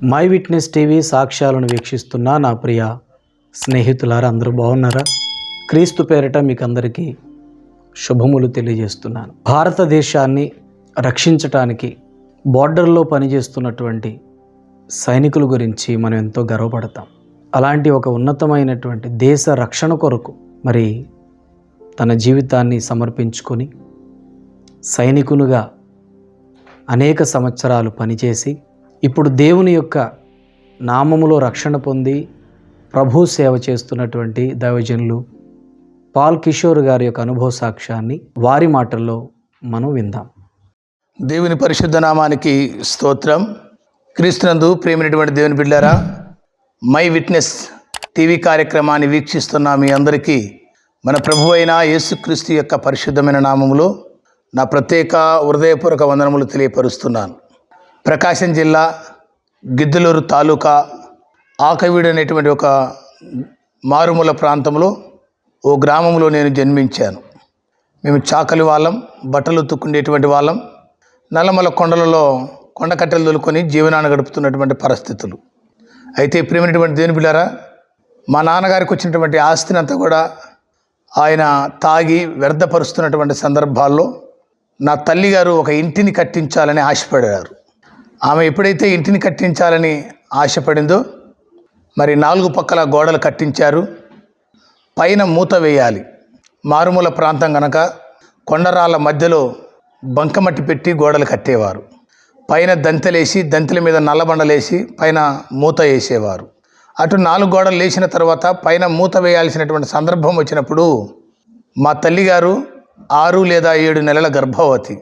My witness TV సాక్ష్యాలను వీక్షిస్తున్న నా ప్రియ స్నేహితులారా, అందరూ బాగున్నారా? క్రీస్తు పేరిట మీకు అందరికీ శుభములు తెలియజేస్తున్నాను. భారతదేశాన్ని రక్షించటానికి బార్డర్లో పనిచేస్తున్నటువంటి సైనికుల గురించి మనం ఎంతో గర్వపడతాం. అలాంటి ఒక ఉన్నతమైనటువంటి దేశ రక్షణ కొరకు మరి తన జీవితాన్ని సమర్పించుకొని సైనికునిగా అనేక సంవత్సరాలు పనిచేసి ఇప్పుడు దేవుని యొక్క నామములో రక్షణ పొంది ప్రభు సేవ చేస్తున్నటువంటి దైవజనులు పాల్ కిషోర్ గారి యొక్క అనుభవ సాక్ష్యాన్ని వారి మాటల్లో మనం విందాం. దేవుని పరిశుద్ధ నామానికి స్తోత్రం. క్రీస్తునందు ప్రేమైనటువంటి దేవుని బిడ్డారా, మై విట్నెస్ టీవీ కార్యక్రమాన్ని వీక్షిస్తున్న మీ అందరికీ మన ప్రభు అయిన యేసుక్రీస్తు యొక్క పరిశుద్ధమైన నామములో నా ప్రత్యేక హృదయపూర్వక వందనములు తెలియపరుస్తున్నాను. ప్రకాశం జిల్లా గిద్దలూరు తాలూకా ఆకవీడు అనేటువంటి ఒక మారుమూల ప్రాంతంలో ఓ గ్రామంలో నేను జన్మించాను. మేము చాకలి వాళ్ళం, బట్టలు ఉతుక్కునేటువంటి వాళ్ళం, నల్లమల కొండలలో కొండకట్టెలు దొలుకొని జీవనాన్ని గడుపుతున్నటువంటి పరిస్థితులు. అయితే ప్రియమైనటువంటి దేవుని బిడ్డారా, మా నాన్నగారికి వచ్చినటువంటి ఆస్తిని అంతా కూడా ఆయన తాగి వ్యర్థపరుస్తున్నటువంటి సందర్భాల్లో నా తల్లిగారు ఒక ఇంటిని కట్టించాలని ఆశపడారు. ఆమె ఎప్పుడైతే ఇంటిని కట్టించాలని ఆశపడిందో మరి 4 పక్కల గోడలు కట్టించారు. పైన మూత వేయాలి. మారుమూల ప్రాంతం కనుక కొండరాళ్ళ మధ్యలో బంకమట్టి పెట్టి గోడలు కట్టేవారు. పైన దంతెలేసి దంతెల మీద నల్లబండలేసి పైన మూత వేసేవారు. అటు 4 గోడలు లేచిన తర్వాత పైన మూత వేయాల్సినటువంటి సందర్భం వచ్చినప్పుడు మా తల్లిగారు 6 లేదా 7 నెలల గర్భవతి.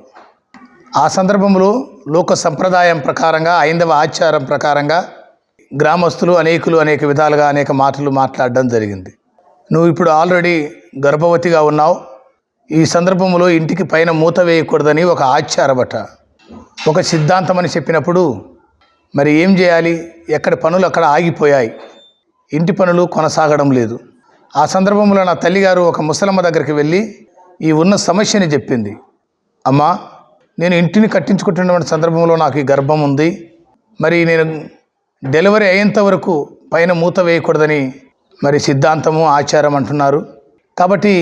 ఆ సందర్భంలో లోక సంప్రదాయం ప్రకారంగా, ఐందవ ఆచారం ప్రకారంగా గ్రామస్తులు అనేక విధాలుగా అనేక మాటలు మాట్లాడడం జరిగింది. నువ్వు ఇప్పుడు ఆల్రెడీ గర్భవతిగా ఉన్నావు, ఈ సందర్భంలో ఇంటికి పైన మూత వేయకూడదని ఒక ఆచారమట, ఒక సిద్ధాంతం అని చెప్పినప్పుడు మరి ఏం చేయాలి? ఎక్కడి పనులు అక్కడ ఆగిపోయాయి, ఇంటి పనులు కొనసాగడం లేదు. ఆ సందర్భంలో నా తల్లిగారు ఒక ముసలమ్మ దగ్గరికి వెళ్ళి ఈ ఉన్న సమస్యని చెప్పింది. అమ్మా, నేను ఇంటిని కట్టించుకుంటున్నటువంటి సందర్భంలో నాకు ఈ గర్భం ఉంది, మరి నేను డెలివరీ అయ్యేంత వరకు పైన మూత వేయకూడదని మరి సిద్ధాంతము ఆచారం అంటున్నారు. కాబట్టి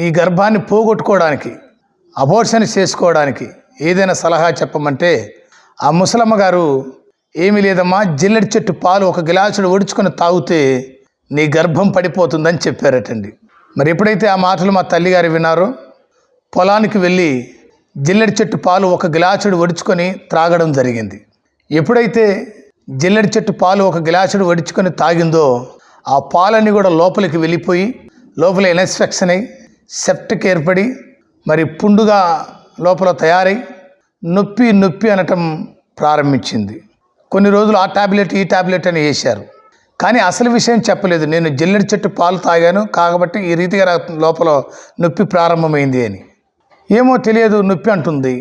ఈ గర్భాన్ని పోగొట్టుకోవడానికి, అబోర్షన్ చేసుకోవడానికి ఏదైనా సలహా చెప్పమంటే ఆ ముసలమ్మ గారు, ఏమీ లేదమ్మా, జిల్లెడి చెట్టు పాలు 1 గ్లాసుడు ఒడుచుకొని తాగితే నీ గర్భం పడిపోతుందని చెప్పారటండి. మరి ఎప్పుడైతే ఆ మాటలు మా తల్లిగారు విన్నారో పొలానికి వెళ్ళి జిల్లెడి చెట్టు పాలు 1 గ్లాసుడు ఒడుచుకొని త్రాగడం జరిగింది. ఎప్పుడైతే జిల్లెడి చెట్టు పాలు 1 గ్లాసుడు ఒడుచుకొని తాగిందో ఆ పాలన్నీ కూడా లోపలికి వెళ్ళిపోయి లోపల ఇన్ఫెక్షన్ అయి సెప్టిక్ ఏర్పడి మరి పుండుగా లోపల తయారై నొప్పి అనటం ప్రారంభించింది. కొన్ని రోజులు ఆ టాబ్లెట్ ఈ టాబ్లెట్ అని వేశారు. కానీ అసలు విషయం చెప్పలేదు. నేను జిల్లెడి చెట్టు పాలు తాగాను కాబట్టి ఈ రీతిగా లోపల నొప్పి ప్రారంభమైంది అని. ఏమో తెలియదు, నొప్పి అంటుంది.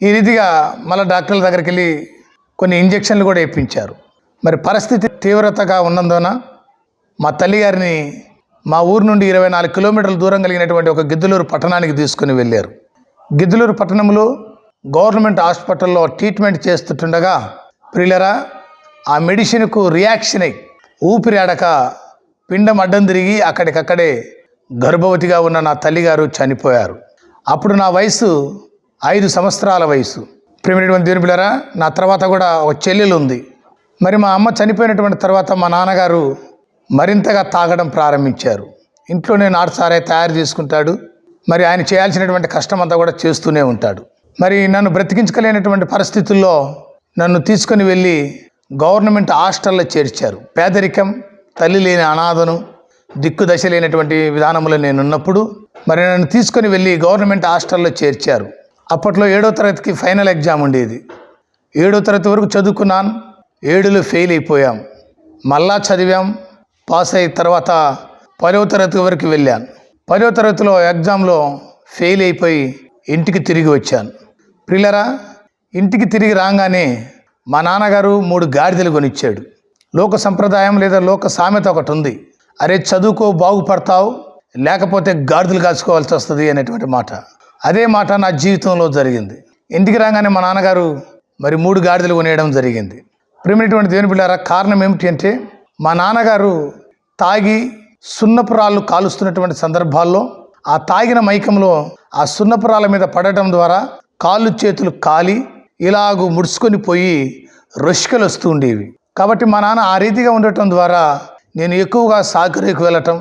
ఈ రీతిగా మళ్ళీ డాక్టర్ల దగ్గరికి వెళ్ళి కొన్ని ఇంజక్షన్లు కూడా ఇప్పించారు. మరి పరిస్థితి తీవ్రతగా ఉన్నందున మా తల్లిగారిని మా ఊరు నుండి 24 కిలోమీటర్ల దూరం కలిగినటువంటి ఒక గిద్దలూరు పట్టణానికి తీసుకుని వెళ్ళారు. గిద్దలూరు పట్టణంలో గవర్నమెంట్ హాస్పిటల్లో ట్రీట్మెంట్ చేస్తుండగా ప్రియులరా, ఆ మెడిసిన్కు రియాక్షన్ అయి ఊపిరాడక పిండం అడ్డం తిరిగి అక్కడికక్కడే గర్భవతిగా ఉన్న నా తల్లిగారు చనిపోయారు. అప్పుడు నా వయసు 5 సంవత్సరాల వయసు. ప్రియమైనటువంటి దేవుని బిడ్డలారా, నా తర్వాత కూడా ఒక చెల్లెలు ఉంది. మరి మా అమ్మ చనిపోయినటువంటి తర్వాత మా నాన్నగారు మరింతగా తాగడం ప్రారంభించారు. ఇంట్లోనే నాటుసారే తయారు చేసుకుంటాడు. మరి ఆయన చేయాల్సినటువంటి కష్టం అంతా కూడా చేస్తూనే ఉంటాడు. మరి నన్ను బ్రతికించలేనటువంటి పరిస్థితుల్లో నన్ను తీసుకొని వెళ్ళి గవర్నమెంట్ హాస్టల్లో చేర్చారు. పేదరికం, తల్లి లేని అనాథను, దిక్కు దశ లేనటువంటి విధానంలో నేను ఉన్నప్పుడు మరి నన్ను తీసుకొని వెళ్ళి గవర్నమెంట్ హాస్టల్లో చేర్చారు. అప్పట్లో 7వ తరగతికి ఫైనల్ ఎగ్జామ్ ఉండేది. 7వ తరగతి వరకు చదువుకున్నాను. 7లో ఫెయిల్ అయిపోయాం. మళ్ళా చదివాం, పాస్ అయిన తర్వాత 10వ తరగతి వరకు వెళ్ళాను. 10వ తరగతిలో ఎగ్జామ్లో ఫెయిల్ అయిపోయి ఇంటికి తిరిగి వచ్చాను. ప్రియులరా, ఇంటికి తిరిగి రాగానే మా నాన్నగారు 3 గాడిదలు కొనిచ్చాడు. లోక సంప్రదాయం లేదా లోక సామెత ఒకటి ఉంది, అరే చదువుకో బాగుపడతావు, లేకపోతే గాడిదలు కాచుకోవాల్సి వస్తుంది అనేటువంటి మాట. అదే మాట నా జీవితంలో జరిగింది. ఇంటికి రాగానే మా నాన్నగారు మరి 3 గాడిదలు కొనేయడం జరిగింది. ప్రియమైనటువంటి దేవుని బిడ్డారా, కారణం ఏమిటి అంటే మా నాన్నగారు తాగి సున్నపు రాళ్ళు కాలుస్తున్నటువంటి సందర్భాల్లో ఆ తాగిన మైకంలో ఆ సున్నపు రాళ్ళ మీద పడటం ద్వారా కాళ్ళు చేతులు కాలి ఇలాగూ ముడుచుకొని పోయి రొష్కలు వస్తూ ఉండేవి. కాబట్టి మా నాన్న ఆ రీతిగా ఉండటం ద్వారా నేను ఎక్కువగా సాకరేకు వెళ్ళటం,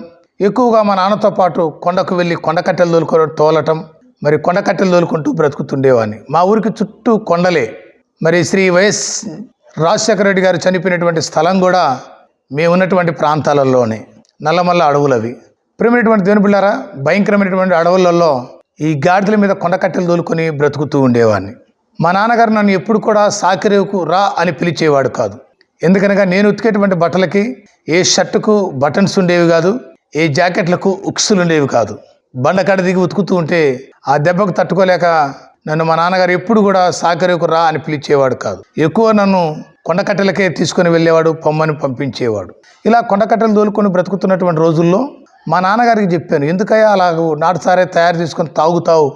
ఎక్కువగా మా నాన్నతో పాటు కొండకు వెళ్ళి కొండకట్టెలు తోలటం, మరి కొండకట్టెలు తోలుకుంటూ బ్రతుకుతుండేవాడిని. మా ఊరికి చుట్టూ కొండలే. మరి శ్రీ వైఎస్ రాజశేఖర రెడ్డి గారు చనిపోయినటువంటి స్థలం కూడా మేము ఉన్నటువంటి ప్రాంతాలలోనే, నల్లమల్ల అడవులు అవి. ప్రియమైనటువంటి దేవుని బిడ్డారా, భయంకరమైనటువంటి అడవులలో ఈ గాడిదల మీద కొండకట్టెలు తోలుకొని బ్రతుకుతూ ఉండేవాడిని. మా నాన్నగారు నన్ను ఎప్పుడు కూడా సాకిరేవుకు రా అని పిలిచేవాడు కాదు. ఎందుకనగా నేను ఉతికేటువంటి బట్టలకి ఏ షర్టుకు బటన్స్ ఉండేవి కాదు, ఏ జాకెట్లకు ఉక్సులు ఉండేవి కాదు. బండకాడ దిగి ఉతుకుతూ ఉంటే ఆ దెబ్బకు తట్టుకోలేక నన్ను మా నాన్నగారు ఎప్పుడు కూడా సాకిరేవుకు రా అని పిలిచేవాడు కాదు. ఎక్కువ నన్ను కొండకట్టెలకే తీసుకొని వెళ్ళేవాడు, పొమ్మని పంపించేవాడు. ఇలా కొండకట్టెలు తోలుకొని బ్రతుకుతున్నటువంటి రోజుల్లో మా నాన్నగారికి చెప్పాను, ఎందుకయ్యా అలాగూ నాటుసారే తయారు చేసుకొని తాగుతావు,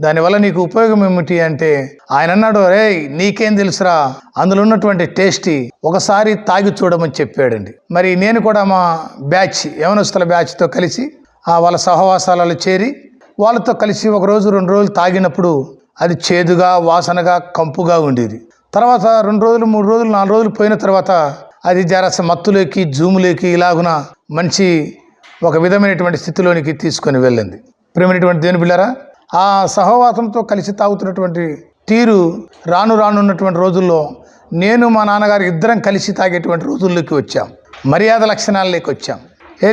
దానివల్ల నీకు ఉపయోగం ఏమిటి అంటే ఆయన అన్నాడు, రే నీకేం తెలుసురా, అందులో ఉన్నటువంటి టేస్టీ ఒకసారి తాగి చూడమని చెప్పాడండి. మరి నేను కూడా మా బ్యాచ్ యవనస్తుల బ్యాచ్తో కలిసి వాళ్ళ సహవాసాలలో చేరి వాళ్ళతో కలిసి 1 రోజు 2 రోజులు తాగినప్పుడు అది చేదుగా, వాసనగా, కంపుగా ఉండేది. తర్వాత 2 రోజులు 3 రోజులు 4 రోజులు పోయిన తర్వాత అది జరస మత్తులోకి, జూములోకి ఇలాగున మంచి ఒక విధమైనటువంటి స్థితిలోనికి తీసుకొని వెళ్ళింది. ప్రియమైనటువంటి దేవుని బిడ్డారా, ఆ సహవాసంతో కలిసి తాగుతున్నటువంటి తీరు రానున్నటువంటి రోజుల్లో నేను మా నాన్నగారు ఇద్దరం కలిసి తాగేటువంటి రోజుల్లోకి వచ్చాం. మర్యాద లక్షణాలలోకి వచ్చాం.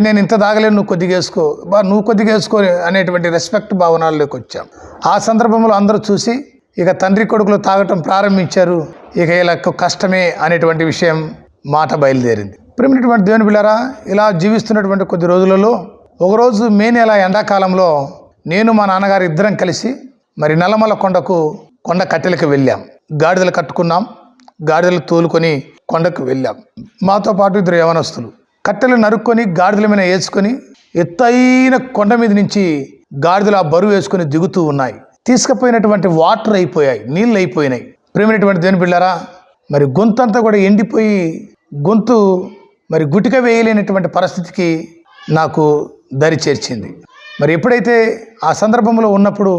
నేను ఇంత తాగలేను, నువ్వు కొద్దిగా వేసుకో, నువ్వు కొద్దిగా వేసుకో అనేటువంటి రెస్పెక్ట్ భావనాల్లోకి వచ్చాం. ఆ సందర్భంలో అందరూ చూసి ఇక తండ్రి కొడుకులు తాగటం ప్రారంభించారు. ఇక ఇలా కష్టమే అనేటువంటి విషయం మాట బయలుదేరింది. ప్రియమైనటువంటి దేవుని బిడ్డారా, ఇలా జీవిస్తున్నటువంటి కొద్ది రోజులలో ఒకరోజు మే నెల ఎండాకాలంలో నేను మా నాన్నగారు ఇద్దరం కలిసి మరి నల్లమల్ల కొండకు కొండ కట్టెలకు వెళ్ళాం. గాడిదలు కట్టుకున్నాం, గాడిదలు తోలుకొని కొండకు వెళ్ళాం. మాతో పాటు 2 యవనస్తులు కట్టెలు నరుక్కొని గాడిదల మీద వేసుకొని ఎత్తైన కొండ మీద నుంచి గాడిదలు ఆ బరువు వేసుకొని దిగుతూ ఉన్నాయి. తీసుకుపోయినటువంటి వాటర్ అయిపోయాయి, నీళ్ళు అయిపోయినాయి. ప్రియమైనటువంటి దేవుని బిడ్డారా, మరి గొంతంతా కూడా ఎండిపోయి గొంతు మరి గుటిక వేయలేనటువంటి పరిస్థితికి నాకు దరి చేర్చింది. మరి ఎప్పుడైతే ఆ సందర్భంలో ఉన్నప్పుడు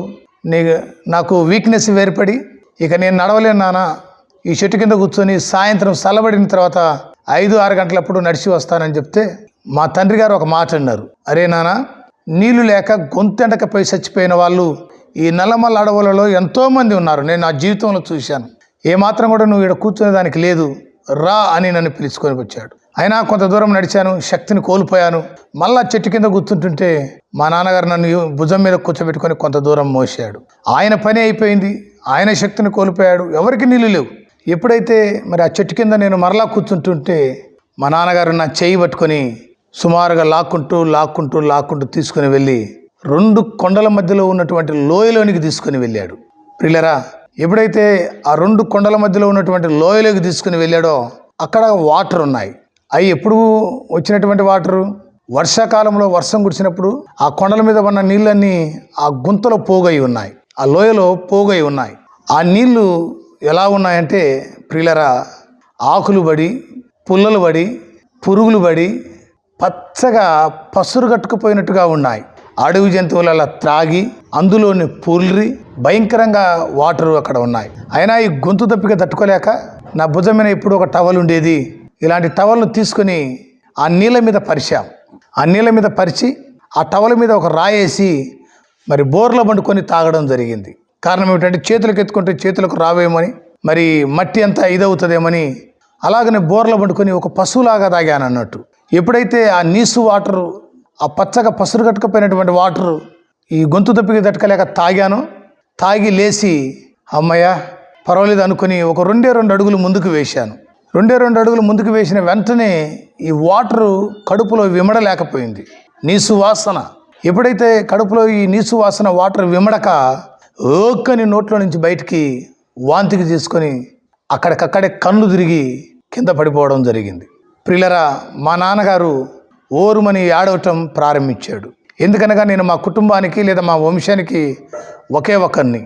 నాకు వీక్నెస్ ఏర్పడి ఇక నేను నడవలేను నాన్న, ఈ చెట్టు కింద కూర్చొని సాయంత్రం చల్లబడిన తర్వాత 5-6 గంటలప్పుడు నడిచి వస్తానని చెప్తే మా తండ్రి గారు ఒక మాట అన్నారు, అరే నాన్న, నీళ్లు లేక గొంతెండకపోయి చచ్చిపోయిన వాళ్ళు ఈ నల్లమల్ల అడవులలో ఎంతోమంది ఉన్నారు, నేను నా జీవితంలో చూశాను. ఏమాత్రం కూడా నువ్వు ఇక్కడ కూర్చునే దానికి లేదు, రా అని నన్ను పిలుచుకొని వచ్చాడు. అయినా కొంత దూరం నడిచాను, శక్తిని కోల్పోయాను. మళ్ళా చెట్టు కింద కూర్చుంటుంటే మా నాన్నగారు నన్ను భుజం మీద కూర్చోబెట్టుకొని కొంత దూరం మోసాడు. ఆయన పని అయిపోయింది, ఆయన శక్తిని కోల్పోయాడు, ఎవరికి నీళ్ళు లేవు. ఎప్పుడైతే మరి ఆ చెట్టు కింద నేను మరలా కూర్చుంటుంటే మా నాన్నగారు నా చేయి పట్టుకొని సుమారుగా లాక్కుంటూ తీసుకుని వెళ్ళి 2 కొండల మధ్యలో ఉన్నటువంటి లోయలోనికి తీసుకుని వెళ్ళాడు. ప్రియులరా, ఎప్పుడైతే ఆ 2 కొండల మధ్యలో ఉన్నటువంటి లోయలోకి తీసుకుని వెళ్ళాడో అక్కడ వాటర్ ఉన్నాయి. అవి ఎప్పుడు వచ్చినటువంటి వాటరు? వర్షాకాలంలో వర్షం కురిసినప్పుడు ఆ కొండల మీద ఉన్న నీళ్ళన్నీ ఆ గుంతలో పోగై ఉన్నాయి, ఆ లోయలో పోగై ఉన్నాయి. ఆ నీళ్లు ఎలా ఉన్నాయంటే ప్రియులరా, ఆకులు పడి, పుల్లలు పడి, పురుగులు పడి, పచ్చగా పసురు కట్టుకుపోయినట్టుగా ఉన్నాయి. అడవి జంతువులు అలా త్రాగి అందులోని పుల్రి భయంకరంగా వాటర్ అక్కడ ఉన్నాయి. అయినా ఈ గొంతు దప్పిక తట్టుకోలేక నా భుజం మీద ఎప్పుడు ఒక టవల్ ఉండేది, ఇలాంటి టవల్ను తీసుకుని ఆ నీళ్ళ మీద పరిచాం. ఆ నీళ్ళ మీద పరిచి ఆ టవల్ మీద ఒక రాయేసి మరి బోర్లో పండుకొని తాగడం జరిగింది. కారణం ఏమిటంటే చేతులకు ఎత్తుకుంటే చేతులకు రావేమని, మరి మట్టి అంతా ఇదవుతుందేమని అలాగనే బోర్లో పండుకొని ఒక పశువులాగా తాగాను అన్నట్టు. ఎప్పుడైతే ఆ నీసు వాటరు, ఆ పచ్చగా పసురు కట్టుకుపోయినటువంటి వాటరు ఈ గొంతు దప్పికి తట్టుకోలేక తాగాను. తాగి లేచి అమ్మయ్య పర్వాలేదు అనుకుని ఒక 2 అడుగులు ముందుకు వేశాను. 2 అడుగులు ముందుకు వేసిన వెంటనే ఈ వాటరు కడుపులో విమడలేకపోయింది, నీసు వాసన. ఎప్పుడైతే కడుపులో ఈ నీసు వాసన వాటర్ విమడక ఓక్కని నోట్లో నుంచి బయటికి వాంతికి తీసుకొని అక్కడికక్కడే కళ్ళు తిరిగి కింద పడిపోవడం జరిగింది. ప్రియులరా, మా నాన్నగారు ఓరుమని ఏడవటం ప్రారంభించాడు. ఎందుకనగా నేను మా కుటుంబానికి లేదా మా వంశానికి ఒకే ఒకరిని,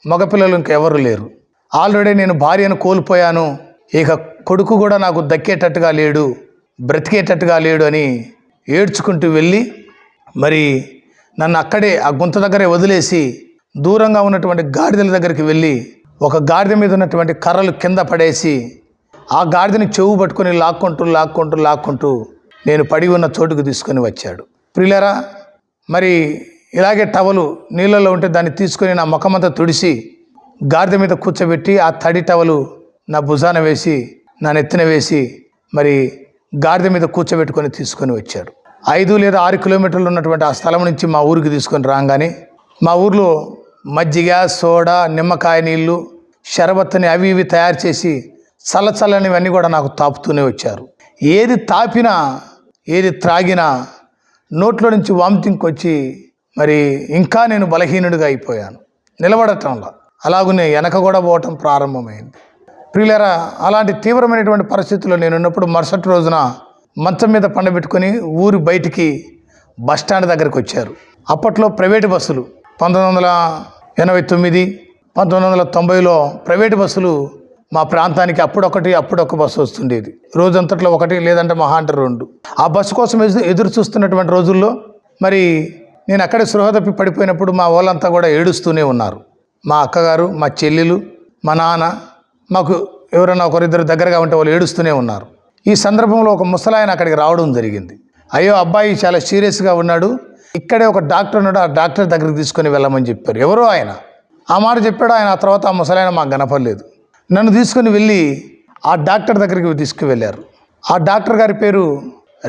మగపిల్లలు ఇంకెవరు లేరు. ఆల్రెడీ నేను భార్యను కోల్పోయాను, ఇక కొడుకు కూడా నాకు దక్కేటట్టుగా లేడు, బ్రతికేటట్టుగా లేడు అని ఏడ్చుకుంటూ వెళ్ళి మరి నన్ను అక్కడే ఆ గుంత దగ్గరే వదిలేసి దూరంగా ఉన్నటువంటి గాడిదల దగ్గరికి వెళ్ళి ఒక గాడిద మీద ఉన్నటువంటి కర్రలు కింద పడేసి ఆ గాడిదని చెవు పట్టుకొని లాక్కుంటూ నేను పడి ఉన్న చోటుకు తీసుకొని వచ్చాడు. ప్రియులారా, మరి ఇలాగే టవలు నీళ్ళలో ఉంటే దాన్ని తీసుకొని నా ముఖమంతా తుడిసి గాడిద మీద కూర్చోబెట్టి ఆ తడి టవలు నా భుజాన వేసి నా నెత్తిన వేసి మరి గాడిద మీద కూర్చోబెట్టుకొని తీసుకొని వచ్చాడు. 5 లేదా 6 కిలోమీటర్లు ఉన్నటువంటి ఆ స్థలం నుంచి మా ఊరికి తీసుకొని రాగానే మా ఊర్లో మజ్జిగ, సోడా, నిమ్మకాయ నీళ్ళు, షరబత్తుని అవి ఇవి తయారు చేసి చల్లనివన్నీ కూడా నాకు తాపుతూనే వచ్చారు. ఏది తాపినా ఏది త్రాగినా నోట్లో నుంచి వామిటింగ్ వచ్చి మరి ఇంకా నేను బలహీనుడిగా అయిపోయాను. నిలబడటంలో అలాగనే వెనక కూడా పోవటం ప్రారంభమైంది. ప్రియులారా, అలాంటి తీవ్రమైనటువంటి పరిస్థితుల్లో నేను ఉన్నప్పుడు మరుసటి రోజున మంచం మీద పండబెట్టుకొని ఊరి బయటికి బస్టాండ్ దగ్గరికి వచ్చారు. అప్పట్లో ప్రైవేటు బస్సులు 1989, 1990లో ప్రైవేటు బస్సులు మా ప్రాంతానికి అప్పుడొక బస్సు వస్తుండేది. రోజంతట్లో 1 లేదంటే మహా అంటే 2. ఆ బస్సు కోసం ఎదురు చూస్తున్నటువంటి రోజుల్లో మరి నేను అక్కడే సృహ తప్పి పడిపోయినప్పుడు మా వాళ్ళంతా కూడా ఏడుస్తూనే ఉన్నారు. మా అక్కగారు, మా చెల్లెలు, మా నాన్న, మాకు ఎవరైనా ఒకరిద్దరు దగ్గరగా ఉంటే వాళ్ళు ఏడుస్తూనే ఉన్నారు. ఈ సందర్భంలో ఒక ముసలాయన అక్కడికి రావడం జరిగింది. అయ్యో, అబ్బాయి చాలా సీరియస్గా ఉన్నాడు, ఇక్కడే ఒక డాక్టర్ ఉన్నాడు, ఆ డాక్టర్ దగ్గరికి తీసుకొని వెళ్ళమని చెప్పారు. ఎవరో ఆయన ఆ మాట చెప్పాడు. ఆయన ఆ తర్వాత ఆ ముసలాయన మాకు కనపడలేదు. నన్ను తీసుకుని వెళ్ళి ఆ డాక్టర్ దగ్గరికి తీసుకువెళ్ళారు. ఆ డాక్టర్ గారి పేరు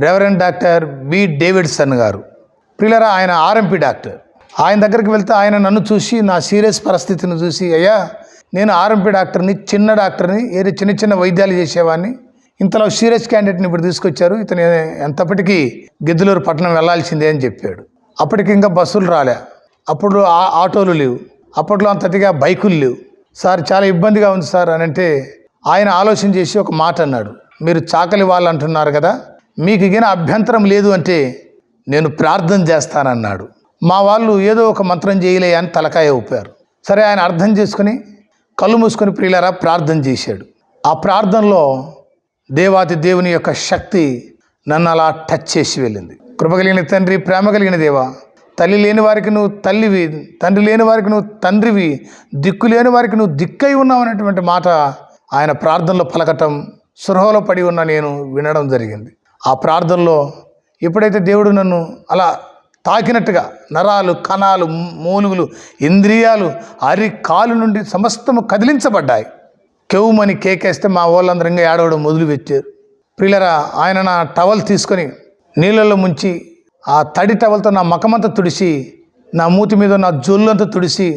రెవరెండ్ డాక్టర్ బి డేవిడ్సన్ గారు. ప్రియులారా, ఆయన ఆర్ఎంపీ డాక్టర్. ఆయన దగ్గరికి వెళ్తే ఆయన నన్ను చూసి నా సీరియస్ పరిస్థితిని చూసి, అయ్యా నేను ఆర్ఎంపీ డాక్టర్ని, చిన్న డాక్టర్ని, ఏదో చిన్న వైద్యాలు చేసేవాడిని, ఇంతలో సీరియస్ క్యాండిడేట్ని ఇప్పుడు తీసుకొచ్చారు, ఇతను ఎంతప్పటికీ గిద్దలూరు పట్టణం వెళ్లాల్సిందే అని చెప్పాడు. అప్పటికి ఇంకా బస్సులు రాలే, అప్పుడు ఆటోలు లేవు, అప్పట్లో అంతటిగా బైకులు లేవు. సార్ చాలా ఇబ్బందిగా ఉంది సార్ అని అంటే ఆయన ఆలోచన చేసి ఒక మాట అన్నాడు. మీరు చాకలి వాళ్ళు అంటున్నారు కదా, మీకు ఇగిన అభ్యంతరం లేదు అంటే నేను ప్రార్థన చేస్తానన్నాడు. మా వాళ్ళు ఏదో ఒక మంత్రం చేయలే అని తలకాయ ఊపారు. సరే, ఆయన అర్థం చేసుకుని కళ్ళు మూసుకొని ప్రియులారా ప్రార్థన చేశాడు. ఆ ప్రార్థనలో దేవాతి దేవుని యొక్క శక్తి నన్ను అలా టచ్ చేసి వెళ్ళింది. కృపగలిగిన తండ్రి, ప్రేమ కలిగిన దేవా, తల్లి లేని వారికి నువ్వు తల్లివి, తండ్రి లేని వారికి నువ్వు తండ్రివి, దిక్కు లేని వారికి నువ్వు దిక్కై ఉన్నావు అనేటువంటి మాట ఆయన ప్రార్థనలో పలకటం సృహలో పడి ఉన్న నేను వినడం జరిగింది. ఆ ప్రార్థనలో ఎప్పుడైతే దేవుడు నన్ను అలా తాకినట్టుగా నరాలు, కణాలు, మూలుగులు, ఇంద్రియాలు, కాలు నుండి సమస్తము కదిలించబడ్డాయి. కెవ్వుమని కేకేస్తే మా వాళ్ళందరూ ఇంకా ఏడవడం మొదలుపెట్టారు. ప్రియులరా, ఆయన నా టవల్ తీసుకొని నీళ్ళల్లో ముంచి ఆ తడి టవల్తో నా ముఖమంతా తుడిసి, నా మూతి మీద నా జొల్లంతా తుడిసి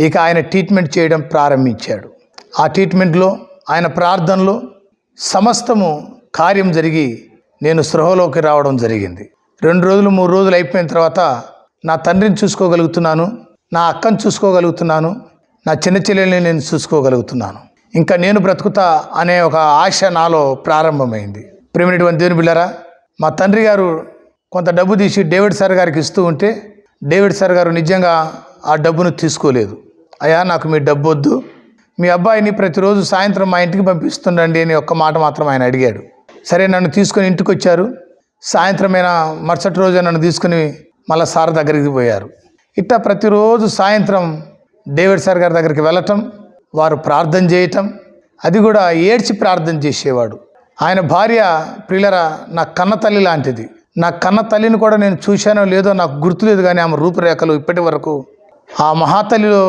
ఇక ఆయన ట్రీట్మెంట్ చేయడం ప్రారంభించాడు. ఆ ట్రీట్మెంట్లో ఆయన ప్రార్థనలో సమస్తము కార్యం జరిగి నేను సృహలోకి రావడం జరిగింది. 2 రోజులు 3 రోజులు అయిపోయిన తర్వాత నా తండ్రిని చూసుకోగలుగుతున్నాను, నా అక్కను చూసుకోగలుగుతున్నాను, నా చిన్న చెల్లెల్ని నేను చూసుకోగలుగుతున్నాను. ఇంకా నేను బ్రతుకుతా అనే ఒక ఆశ నాలో ప్రారంభమైంది. ప్రేమైనటువంటి దేవుని బిడ్డలారా, మా తండ్రి గారు కొంత డబ్బు తీసి డేవిడ్ సార్ గారికి ఇస్తూ ఉంటే డేవిడ్ సార్ గారు నిజంగా ఆ డబ్బును తీసుకోలేదు. అయ్యా, నాకు మీ డబ్బు వద్దు, మీ అబ్బాయిని ప్రతిరోజు సాయంత్రం మా ఇంటికి పంపిస్తుండండి అని ఒక్క మాట మాత్రం ఆయన అడిగాడు. సరే, నన్ను తీసుకొని ఇంటికి వచ్చారు. సాయంత్రమైనా మరుసటి రోజు నన్ను తీసుకుని మళ్ళీ సార్ దగ్గరికి పోయారు. ఇట్టా ప్రతిరోజు సాయంత్రం డేవిడ్ సార్ గారి దగ్గరికి వెళ్ళటం, వారు ప్రార్థన చేయటం, అది కూడా ఏడ్చి ప్రార్థన చేసేవాడు. ఆయన భార్య ప్రియులరా నా కన్న తల్లి లాంటిది. నా కన్న తల్లిని కూడా నేను చూశానో లేదో నాకు గుర్తులేదు, కానీ ఆమె రూపురేఖలు ఇప్పటి వరకు ఆ మహాతల్లిలో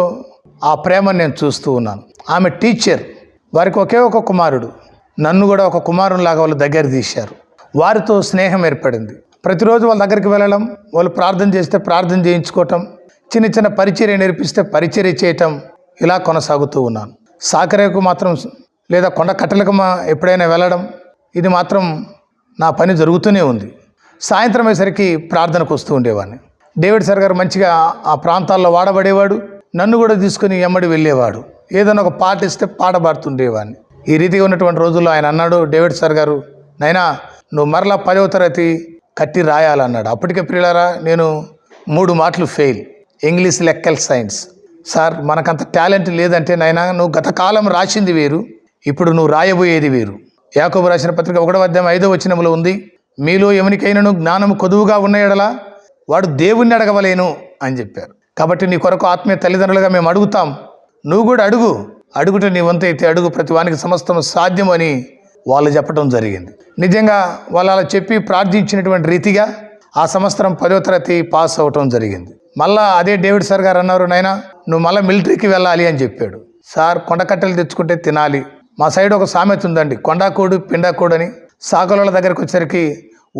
ఆ ప్రేమను నేను చూస్తూ ఉన్నాను. ఆమె టీచర్, వారికి ఒకే ఒక కుమారుడు, నన్ను కూడా ఒక కుమారునిలాగా వాళ్ళు దగ్గర తీశారు. వారితో స్నేహం ఏర్పడింది. ప్రతిరోజు వాళ్ళ దగ్గరికి వెళ్ళడం, వాళ్ళు ప్రార్థన చేస్తే ప్రార్థన చేయించుకోవటం, చిన్న పరిచర్య నేర్పిస్తే పరిచర్య చేయటం, ఇలా కొనసాగుతూ ఉన్నాను. సాకరేకు మాత్రం లేదా కొండ కట్టెలకు ఎప్పుడైనా వెళ్ళడం, ఇది మాత్రం నా పని జరుగుతూనే ఉంది. సాయంత్రం అయ్యేసరికి ప్రార్థనకు వస్తూ ఉండేవాడిని. డేవిడ్ సార్ గారు మంచిగా ఆ ప్రాంతాల్లో వాడబడేవాడు, నన్ను కూడా తీసుకుని ఎమ్మడి వెళ్ళేవాడు. ఏదైనా ఒక పాట ఇస్తే పాట పాడుతుండేవాడిని. ఈ రీతిగా ఉన్నటువంటి రోజుల్లో ఆయన అన్నాడు, డేవిడ్ సార్ గారు, నైనా నువ్వు మరలా 10వ తరగతి కట్టి రాయాలన్నాడు. అప్పటికే ప్రియులారా నేను 3 మాటలు ఫెయిల్, ఇంగ్లీష్, లెక్కలు, సైన్స్. సార్, మనకంత టాలెంట్ లేదంటే నాయనా నువ్వు గత కాలం రాసింది వేరు, ఇప్పుడు నువ్వు రాయబోయేది వేరు. యాకోబు రాసిన పత్రిక 1:5 ఉంది, మీలో ఎవనికైనాను జ్ఞానము కొదువుగా ఉన్న ఎడల వాడు దేవుణ్ణి అడగవలేను అని చెప్పారు. కాబట్టి నీ కొరకు ఆత్మీయ తల్లిదండ్రులుగా మేము అడుగుతాం, నువ్వు కూడా అడుగుట నీ వంతు అయితే అడుగు, ప్రతి వానికి సమస్తం సాధ్యం అని వాళ్ళు చెప్పడం జరిగింది. నిజంగా వాళ్ళు అలా చెప్పి ప్రార్థించినటువంటి రీతిగా ఆ సంవత్సరం 10వ తరగతి పాస్ అవ్వటం జరిగింది. మళ్ళా అదే డేవిడ్ సార్ గారు అన్నారు, నాయనా నువ్వు మళ్ళీ మిలిటరీకి వెళ్ళాలి అని చెప్పాడు. సార్ కొండకట్టెలు తెచ్చుకుంటే తినాలి, మా సైడ్ ఒక సామెత ఉందండి, కొండాకోడు పిండాకోడు అని. సాకలోళ్ళ దగ్గరికి వచ్చేసరికి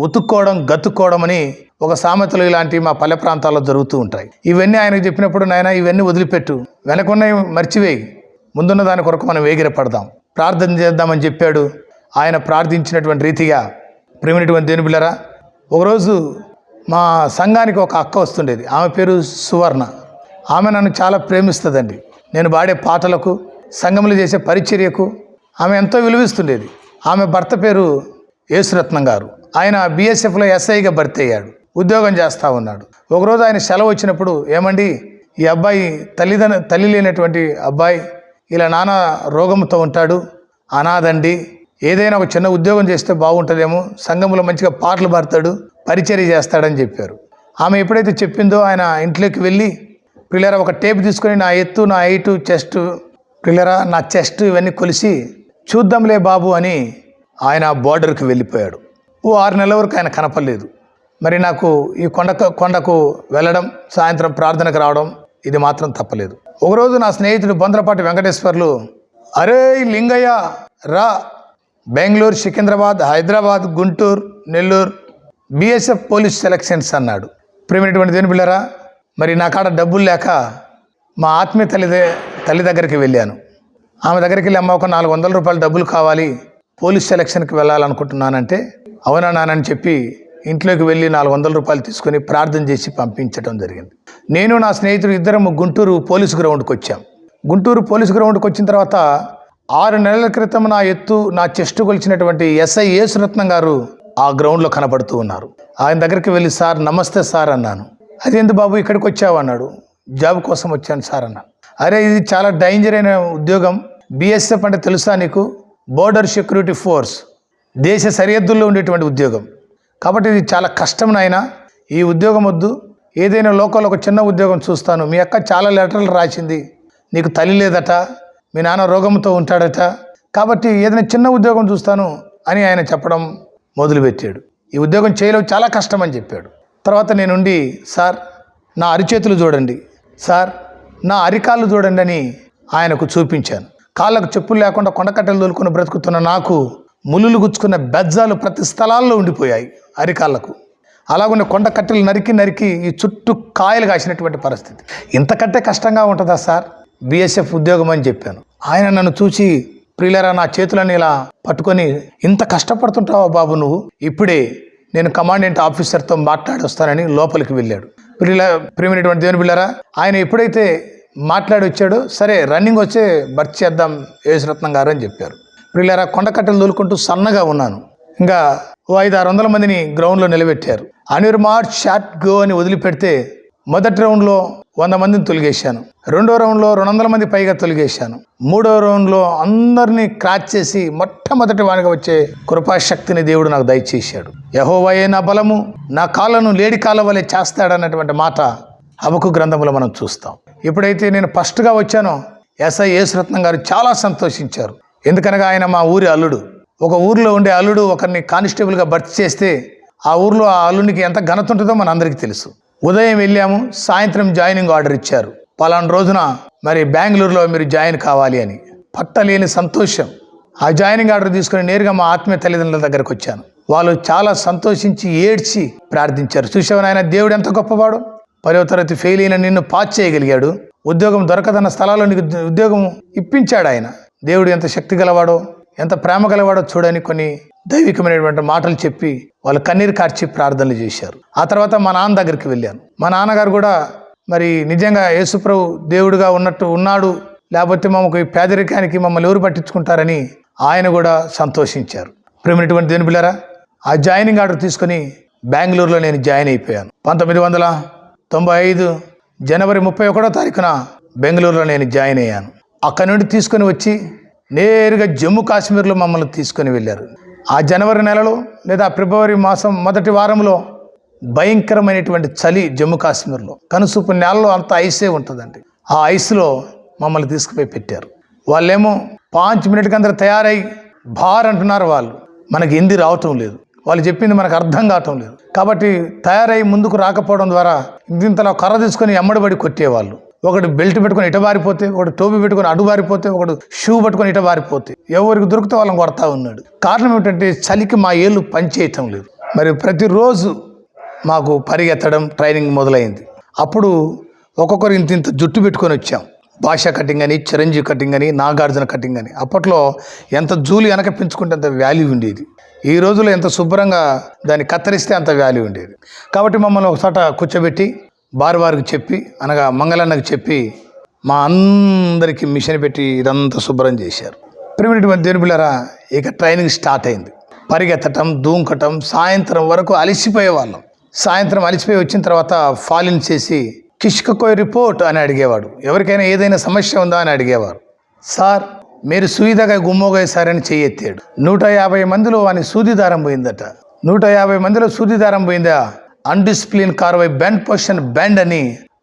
ఉతుక్కోవడం గతుక్కోవడం అని ఒక సామెతలు ఇలాంటివి మా పల్లె ప్రాంతాల్లో జరుగుతూ ఉంటాయి. ఇవన్నీ ఆయనకు చెప్పినప్పుడు, నాయన ఇవన్నీ వదిలిపెట్టు, వెనకున్నవి మర్చివేయి, ముందున్న దాని కొరకు మనం వేగిరపడదాం, ప్రార్థన చేద్దామని చెప్పాడు. ఆయన ప్రార్థించినటువంటి రీతిగా ప్రేమైనటువంటి దేవుని బిడ్డలారా, ఒకరోజు మా సంఘానికి ఒక అక్క వస్తుండేది, ఆమె పేరు సువర్ణ. ఆమె నన్ను చాలా ప్రేమిస్తుందండి. నేను పాడే పాటలకు, సంఘంలో చేసే పరిచర్యకు ఆమె ఎంతో విలువిస్తుండేది. ఆమె భర్త పేరు యేసురత్నం గారు. ఆయన BSFలో SIగా భర్తీ అయ్యాడు, ఉద్యోగం చేస్తూ ఉన్నాడు. ఒకరోజు ఆయన సెలవు వచ్చినప్పుడు, ఏమండి ఈ అబ్బాయి తల్లి లేనటువంటి అబ్బాయి, ఇలా నాన్న రోగంతో ఉంటాడు, అనాథండి, ఏదైనా ఒక చిన్న ఉద్యోగం చేస్తే బాగుంటుందేమో, సంఘంలో మంచిగా పాటలు పాడతాడు, పరిచర్య చేస్తాడని చెప్పారు. ఆమె ఎప్పుడైతే చెప్పిందో ఆయన ఇంట్లోకి వెళ్ళి, పిల్లరా ఒక టేప్ తీసుకొని నా ఎత్తు, నా హైటు, చెస్ట్, పిల్లరా నా చెస్ట్ ఇవన్నీ కొలిసి చూద్దాంలే బాబు అని ఆయన బోర్డర్కి వెళ్ళిపోయాడు. 6 నెలల వరకు ఆయన కనపడలేదు. మరి నాకు ఈ కొండకు వెళ్ళడం, సాయంత్రం ప్రార్థనకు రావడం ఇది మాత్రం తప్పలేదు. ఒకరోజు నా స్నేహితుడు బొందలపాటి వెంకటేశ్వర్లు, అరే లింగయ్య రా, Bengaluru, Secunderabad, Hyderabad, Guntur, Nellore BSF police selections అన్నాడు. ప్రేమైనటువంటి దేని పిల్లరా, మరి నా కాడ డబ్బులు లేక మా ఆత్మీయ తల్లి దగ్గరికి వెళ్ళాను. ఆమె దగ్గరికి వెళ్ళి, అమ్మ ఒక 400 రూపాయలు డబ్బులు కావాలి, పోలీస్ సెలక్షన్కి వెళ్ళాలనుకుంటున్నానంటే, అవునా నానని చెప్పి ఇంట్లోకి వెళ్ళి 400 రూపాయలు తీసుకొని ప్రార్థన చేసి పంపించడం జరిగింది. నేను నా స్నేహితుడు ఇద్దరం గుంటూరు పోలీస్ గ్రౌండ్కి వచ్చాం. గుంటూరు పోలీస్ గ్రౌండ్కి వచ్చిన తర్వాత 6 నెలల క్రితం నా ఎత్తు, నా చెస్ట్ కొలిచినటువంటి SI యేసురత్నం గారు ఆ గ్రౌండ్లో కనపడుతూ ఉన్నారు. ఆయన దగ్గరికి వెళ్ళి, సార్ నమస్తే సార్ అన్నాను. అదేంటి బాబు ఇక్కడికి వచ్చావు అన్నాడు. జాబ్ కోసం వచ్చాను సార్ అన్నాను. అరే ఇది చాలా డేంజర్ అయిన ఉద్యోగం, BSF అంటే తెలుసా నీకు, బోర్డర్ సెక్యూరిటీ ఫోర్స్, దేశ సరిహద్దుల్లో ఉండేటువంటి ఉద్యోగం. కాబట్టి ఇది చాలా కష్టం నాయనా, ఈ ఉద్యోగం వద్దు, ఏదైనా లోకల్లో ఒక చిన్న ఉద్యోగం చూస్తాను. మీ అక్క చాలా లెటర్లు రాసింది, నీకు తల్లి లేదట, మీ నాన్న రోగంతో ఉంటాడట, కాబట్టి ఏదైనా చిన్న ఉద్యోగం చూస్తాను అని ఆయన చెప్పడం మొదలుపెట్టాడు. ఈ ఉద్యోగం చేయలేవు, చాలా కష్టం అని చెప్పాడు. తర్వాత నేనుండి, సార్ నా అరిచేతులు చూడండి, సార్ నా అరికాళ్ళు చూడండి అని ఆయనకు చూపించాను. కాళ్ళకు చెప్పులు లేకుండా కొండకట్టెలు తోలుకొని బ్రతుకుతున్న నాకు ముళ్ళులు గుచ్చుకున్న బెజ్జాలు ప్రతి స్థలాల్లో ఉండిపోయాయి అరికాళ్ళకు. అలాగున్న కొండకట్టెలు నరికి ఈ చుట్టూ కాయలు కాసినటువంటి పరిస్థితి. ఇంతకంటే కష్టంగా ఉంటుందా సార్ BSF ఉద్యోగం అని చెప్పాను. ఆయన నన్ను చూసి, ప్రియులరా నా చేతులని ఇలా పట్టుకొని, ఇంత కష్టపడుతుంటావా బాబు నువ్వు, ఇప్పుడే నేను కమాండెంట్ ఆఫీసర్తో మాట్లాడి వస్తానని లోపలికి వెళ్ళాడు. ప్రియమైనటువంటి దేవుని బిడ్డలారా, ఆయన ఎప్పుడైతే మాట్లాడి వచ్చాడో, సరే రన్నింగ్ వచ్చే భర్తీ చేద్దాం యేసురత్నం గారు అని చెప్పారు. ప్రియులారా కొండకట్టెలు తోలుకుంటూ సన్నగా ఉన్నాను. ఇంకా 500-600 మందిని గ్రౌండ్లో నిలబెట్టారు. అనిర్ మార్చ్ షాట్ గో అని వదిలిపెడితే మొదటి రౌండ్లో 100 మందిని తొలిగేశాను, రెండో రౌండ్లో 200 మంది పైగా తొలిగేశాను, మూడో రౌండ్లో అందరినీ క్రాచ్ చేసి మొట్టమొదటి వానిగా వచ్చే కృపాశక్తిని దేవుడు నాకు దయచేశాడు. యెహోవాయే నా బలము, నా కాళ్ళను లేడి కాళ్ళ వలె చేస్తాడన్నటువంటి మాట హబక్కు గ్రంథంలో మనం చూస్తాం. ఎప్పుడైతే నేను ఫస్ట్గా వచ్చానో SI యేసురత్నం గారు చాలా సంతోషించారు. ఎందుకనగా ఆయన మా ఊరి అల్లుడు. ఒక ఊరిలో ఉండే అల్లుడు ఒకరిని కానిస్టేబుల్గా భర్తీ చేస్తే ఆ ఊరిలో ఆ అల్లునికి ఎంత ఘనత ఉంటుందో మన అందరికీ తెలుసు. ఉదయం వెళ్ళాము, సాయంత్రం జాయినింగ్ ఆర్డర్ ఇచ్చారు, పలానా రోజున మరి బెంగళూరులో మీరు జాయిన్ కావాలి అని. పట్టలేని సంతోషం. ఆ జాయినింగ్ ఆర్డర్ తీసుకుని నేరుగా మా ఆత్మీయ తల్లిదండ్రుల దగ్గరకు వచ్చాను. వాళ్ళు చాలా సంతోషించి ఏడ్చి ప్రార్థించారు. చూసావు నాయన, దేవుడు ఎంత గొప్పవాడు, 10వ తరగతి ఫెయిల్ అయిన నిన్ను పాస్ చేయగలిగాడు, ఉద్యోగం దొరకదన్న స్థలాల్లో నీకు ఉద్యోగం ఇప్పించాడు ఆయన. దేవుడు ఎంత శక్తి గలవాడో, ఎంత ప్రేమ గలవాడో చూడని కొన్ని దైవికమైనటువంటి మాటలు చెప్పి వాళ్ళు కన్నీరు కార్చి ప్రార్థనలు చేశారు. ఆ తర్వాత మా నాన్న దగ్గరికి వెళ్ళాను. మా నాన్నగారు కూడా మరి నిజంగా యేసుప్రభు దేవుడుగా ఉన్నాడు, లేకపోతే మమ్మకు పేదరికానికి మమ్మల్ని ఎవరు పట్టించుకుంటారని ఆయన కూడా సంతోషించారు. ప్రేమైనటువంటి దేవుని బిడ్డలారా, ఆ జాయినింగ్ ఆర్డర్ తీసుకొని బెంగళూరులో నేను జాయిన్ అయిపోయాను. 1995 జనవరి 31వ తారీఖున బెంగళూరులో నేను జాయిన్ అయ్యాను. అక్కడి నుండి తీసుకొని వచ్చి నేరుగా జమ్మూ కాశ్మీర్లో మమ్మల్ని తీసుకొని వెళ్ళారు. ఆ జనవరి నెలలో లేదా ఫిబ్రవరి మాసం మొదటి వారంలో భయంకరమైనటువంటి చలి జమ్మూ కాశ్మీర్లో. కనుసూపు నేలలో అంత ఐసే ఉంటుందండి. ఆ ఐస్లో మమ్మల్ని తీసుకుపోయి పెట్టారు. వాళ్ళేమో 5 మినిట్కి అందరూ తయారై బార్ అంటున్నారు. వాళ్ళు మనకి హిందీ రావటం లేదు, వాళ్ళు చెప్పింది మనకు అర్థం కావటం లేదు. కాబట్టి తయారై ముందుకు రాకపోవడం ద్వారా ఇంతలో కర్ర తీసుకొని ఎమ్మడిబడి కొట్టేవాళ్ళు. ఒకడు బెల్ట్ పెట్టుకొని ఇట బారిపోతే, ఒకడు టోపీ పెట్టుకొని అడు బారిపోతే, ఒకడు షూ పట్టుకొని ఇట బారిపోతే, ఎవరికి దొరికితే వాళ్ళని కొడతా ఉన్నాడు. కారణం ఏమిటంటే చలికి మా ఏళ్ళు పనిచేయటం లేదు. మరి ప్రతిరోజు మాకు పరిగెత్తడం ట్రైనింగ్ మొదలైంది. అప్పుడు ఒక్కొక్కరు ఇంత జుట్టు పెట్టుకొని వచ్చాం. భాషా కటింగ్ అని, చిరంజీవి కటింగ్ అని, నాగార్జున కటింగ్ అని. అప్పట్లో ఎంత జూలి వెనక పెంచుకుంటే అంత వాల్యూ ఉండేది. ఈ రోజుల్లో ఎంత శుభ్రంగా దాన్ని కత్తిరిస్తే అంత వాల్యూ ఉండేది. కాబట్టి మమ్మల్ని ఒకసాట కూర్చోబెట్టి వారికి చెప్పి, అనగా మంగళన్నకి చెప్పి మా అందరికీ మిషన్ పెట్టి ఇదంతా శుభ్రం చేశారు. ప్రియమైనటువంటి దేవుని బిడ్డలారా, ఇక ట్రైనింగ్ స్టార్ట్ అయింది. పరిగెత్తటం, దూంకటం, సాయంత్రం వరకు అలసిపోయేవాళ్ళం. సాయంత్రం అలసిపోయి వచ్చిన తర్వాత ఫాలిన్ చేసి కిష్కోయ్ రిపోర్ట్ అని అడిగేవాడు. ఎవరికైనా ఏదైనా సమస్య ఉందా అని అడిగేవారు. సార్ మీరు సూయిదాగా గుమ్మోగేశారని చెయ్యెత్తాడు. 150 మందిలో వాని సూదిదారం పోయిందట. 150 మందిలో సూదిదారం పోయిందా? అన్డిసిప్లిన్ కార్వై బెండ్ పొజిషన్ బెండ్ అని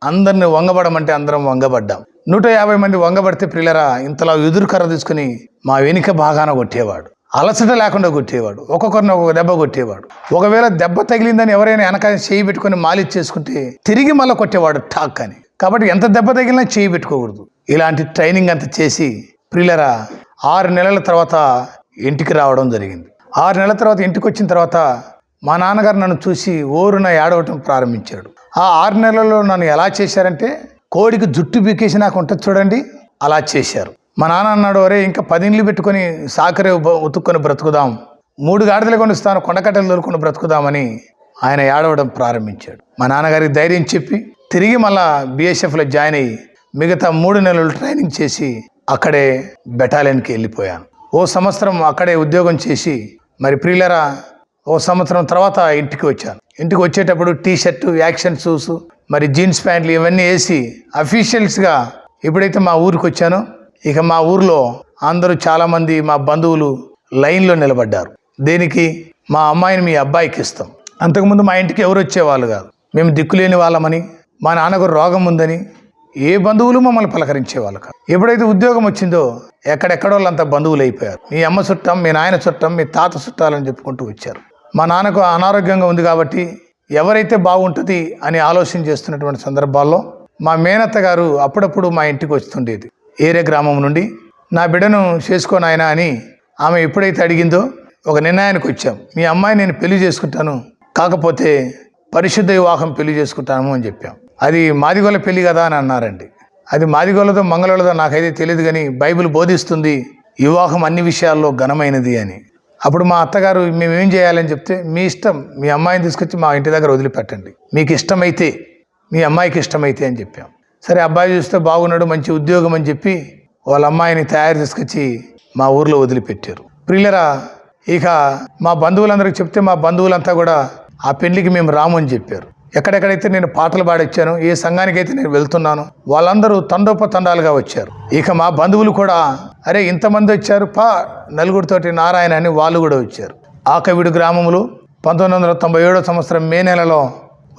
అందరిని వంగబడమంటే అందరం వంగబడ్డాం. 150 మంది వంగబడితే ప్రియులరా ఇంతలా ఎదురు కర్ర తీసుకుని మా వెనుక భాగాన కొట్టేవాడు. అలసట లేకుండా కొట్టేవాడు. ఒక్కొక్కరిని ఒక్కొక్క దెబ్బ కొట్టేవాడు. ఒకవేళ దెబ్బ తగిలిందని ఎవరైనా వెనక చేయి పెట్టుకుని మాలిష్ చేసుకుంటే తిరిగి మళ్ళీ కొట్టేవాడు టాక్ అని. కాబట్టి ఎంత దెబ్బ తగిలినా చేయి పెట్టుకోకూడదు. ఇలాంటి ట్రైనింగ్ అంతా చేసి ప్రియులరా 6 నెలల తర్వాత ఇంటికి రావడం జరిగింది. 6 నెలల తర్వాత ఇంటికి వచ్చిన తర్వాత మా నాన్నగారు నన్ను చూసి ఓరున ఏడవటం ప్రారంభించాడు. ఆ 6 నెలల్లో నన్ను ఎలా చేశారంటే కోడికి జుట్టు బీకేసి నాకు ఉంటుంది చూడండి, అలా చేశారు. మా నాన్న అన్నాడు, ఒరే ఇంకా 10 ఇండ్లు పెట్టుకొని సాకరే ఉతుక్కొని బ్రతుకుదాం, 3 గాడిదలు కొనిస్తాను కొండకట్టెలు దొరుకుని బ్రతుకుదామని ఆయన ఏడవడం ప్రారంభించాడు. మా నాన్నగారికి ధైర్యం చెప్పి తిరిగి మళ్ళా BSFలో జాయిన్ అయ్యి మిగతా 3 నెలలు ట్రైనింగ్ చేసి అక్కడే బెటాలియన్కి వెళ్ళిపోయాను. ఓ సంవత్సరం అక్కడే ఉద్యోగం చేసి మరి ప్రియులరా ఓ సంవత్సరం తర్వాత ఇంటికి వచ్చాను. ఇంటికి వచ్చేటప్పుడు టీషర్టు, యాక్షన్ షూస్, మరి జీన్స్ ప్యాంట్లు ఇవన్నీ వేసి అఫీషియల్స్గా ఎప్పుడైతే మా ఊరికి వచ్చానో ఇక మా ఊర్లో అందరూ చాలామంది మా బంధువులు లైన్లో నిలబడ్డారు. దేనికి? మా అమ్మాయిని మీ అబ్బాయికి ఇస్తాం. అంతకుముందు మా ఇంటికి ఎవరు వచ్చేవాళ్ళు కాదు. మేము దిక్కులేని వాళ్ళమని, మా నాన్నకు రోగం ఉందని ఏ బంధువులు మమ్మల్ని పలకరించేవాళ్ళు కాదు. ఎప్పుడైతే ఉద్యోగం వచ్చిందో ఎక్కడెక్కడ వాళ్ళంతా బంధువులు అయిపోయారు. మీ అమ్మ చుట్టం, మీ నాయన చుట్టం, మీ తాత చుట్టాలని చెప్పుకుంటూ వచ్చారు. మా నాన్నకు అనారోగ్యంగా ఉంది కాబట్టి ఎవరైతే బాగుంటుంది అని ఆలోచన చేస్తున్నటువంటి సందర్భాల్లో మా మేనత్త గారు అప్పుడప్పుడు మా ఇంటికి వస్తుండేది. ఏరే గ్రామం నుండి నా బిడ్డను చేసుకోనాయనా అని ఆమె ఎప్పుడైతే అడిగిందో ఒక నిర్ణయానికి వచ్చాం. మీ అమ్మాయి నేను పెళ్లి చేసుకుంటాను, కాకపోతే పరిశుద్ధ వివాహం పెళ్లి చేసుకుంటాను అని చెప్పాం. అది మాదిగోళ్ళ పెళ్లి కదా అని అన్నారండి. అది మాదిగోళ్ళతో మంగళోళ్ళతో నాకైతే తెలియదు, కానీ బైబిల్ బోధిస్తుంది వివాహం అన్ని విషయాల్లో ఘనమైనది అని. అప్పుడు మా అత్తగారు మేమేం చేయాలని చెప్తే, మీ ఇష్టం, మీ అమ్మాయిని తీసుకొచ్చి మా ఇంటి దగ్గర వదిలిపెట్టండి, మీకు ఇష్టమైతే, మీ అమ్మాయికి ఇష్టమైతే అని చెప్పాం. సరే అబ్బాయి చూస్తే బాగున్నాడు, మంచి ఉద్యోగం అని చెప్పి వాళ్ళ అమ్మాయిని తయారు తీసుకొచ్చి మా ఊర్లో వదిలిపెట్టారు. ప్రియులరా ఇక మా బంధువులందరికీ చెప్తే మా బంధువులంతా కూడా ఆ పెళ్లికి మేము రాము అని చెప్పారు. ఎక్కడెక్కడైతే నేను పాటలు పాడొచ్చాను, ఏ సంఘానికి అయితే నేను వెళ్తున్నాను వాళ్ళందరూ తండోపతండాలుగా వచ్చారు. ఇక మా బంధువులు కూడా అరే ఇంతమంది వచ్చారు పా నలుగురితోటి నారాయణ అని వాళ్ళు కూడా వచ్చారు. ఆకవీడు గ్రామంలో 1997 సంవత్సరం మే నెలలో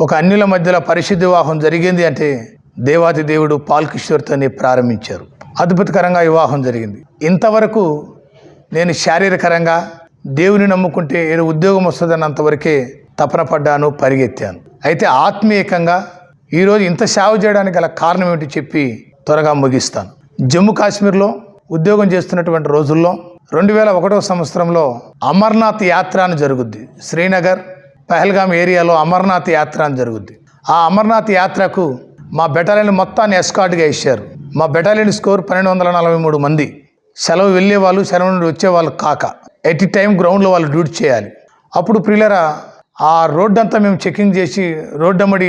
ఒక అన్యుల మధ్యలో పరిశుద్ధ వివాహం జరిగింది. అంటే దేవాతి దేవుడు పాల్కిషోర్తోని ప్రారంభించారు. అద్భుతకరంగా వివాహం జరిగింది. ఇంతవరకు నేను శారీరకరంగా దేవుని నమ్ముకుంటే ఏదో ఉద్యోగం వస్తుందన్నంతవరకే తపన పడ్డాను, పరిగెత్తాను. అయితే ఆత్మీయంగా ఈరోజు ఇంత సేవ చేయడానికి గల కారణం ఏమిటి చెప్పి త్వరగా ముగిస్తాను. జమ్మూ కాశ్మీర్లో ఉద్యోగం చేస్తున్నటువంటి రోజుల్లో 2001 సంవత్సరంలో అమర్నాథ్ యాత్ర అని జరుగుద్ది. శ్రీనగర్, పహల్గామ్ ఏరియాలో అమర్నాథ్ యాత్ర అని జరుగుద్ది. ఆ అమర్నాథ్ యాత్రకు మా బెటాలియన్ మొత్తాన్ని ఎస్కార్ట్గా ఇచ్చారు. మా బెటాలియన్ స్కోర్ 1243 మంది. సెలవు వెళ్ళేవాళ్ళు, సెలవు నుండి వచ్చేవాళ్ళు కాక ఎట్ టైం గ్రౌండ్లో వాళ్ళు డ్యూటీ చేయాలి. అప్పుడు ప్రియులరా ఆ రోడ్డు అంతా మేము చెకింగ్ చేసి రోడ్డమ్మడి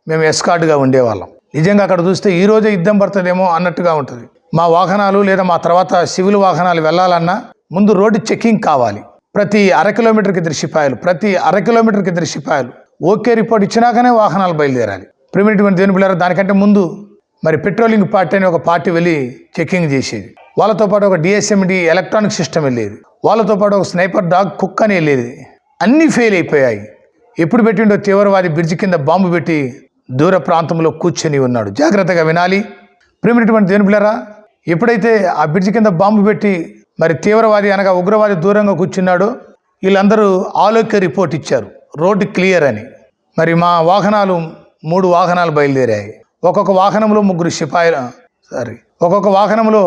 మేము ఎస్కార్ట్గా ఉండేవాళ్ళం. నిజంగా అక్కడ చూస్తే ఈరోజే యుద్ధం పడుతుందేమో అన్నట్టుగా ఉంటుంది. మా వాహనాలు లేదా మా తర్వాత సివిల్ వాహనాలు వెళ్ళాలన్నా ముందు రోడ్డు చెకింగ్ కావాలి. ప్రతి అర కిలోమీటర్కి 2 సిపాయిలు, ప్రతి అర కిలోమీటర్కి 2 సిపాయిలు. ఓకే రిపోర్ట్ ఇచ్చినాకనే వాహనాలు బయలుదేరాలి. ప్రియమైనటువంటి దేవుని బిడ్డలారా, దానికంటే ముందు మరి పెట్రోలింగ్ పార్టీ అని ఒక పార్టీ వెళ్ళి చెకింగ్ చేసేది. వాళ్ళతో పాటు ఒక డిఎస్ఎండి ఎలక్ట్రానిక్ సిస్టమ్ వెళ్ళేది, వాళ్ళతో పాటు ఒక స్నైపర్ డాగ్ కుక్ అని వెళ్ళేది. అన్నీ ఫెయిల్ అయిపోయాయి. ఎప్పుడు పెట్టిండో తీవ్రవాది బ్రిడ్జి కింద బాంబు పెట్టి దూర ప్రాంతంలో కూర్చొని ఉన్నాడు. జాగ్రత్తగా వినాలి ప్రియమైనటువంటి దేవుని బిడ్డలారా, ఎప్పుడైతే ఆ బ్రిడ్జి కింద బాంబు పెట్టి మరి తీవ్రవాది అనగా ఉగ్రవాది దూరంగా కూర్చున్నాడో వీళ్ళందరూ ఆలోక్య రిపోర్ట్ ఇచ్చారు, రోడ్డు క్లియర్ అని. మరి మా వాహనాలు 3 వాహనాలు బయలుదేరాయి. ఒక్కొక్క వాహనంలో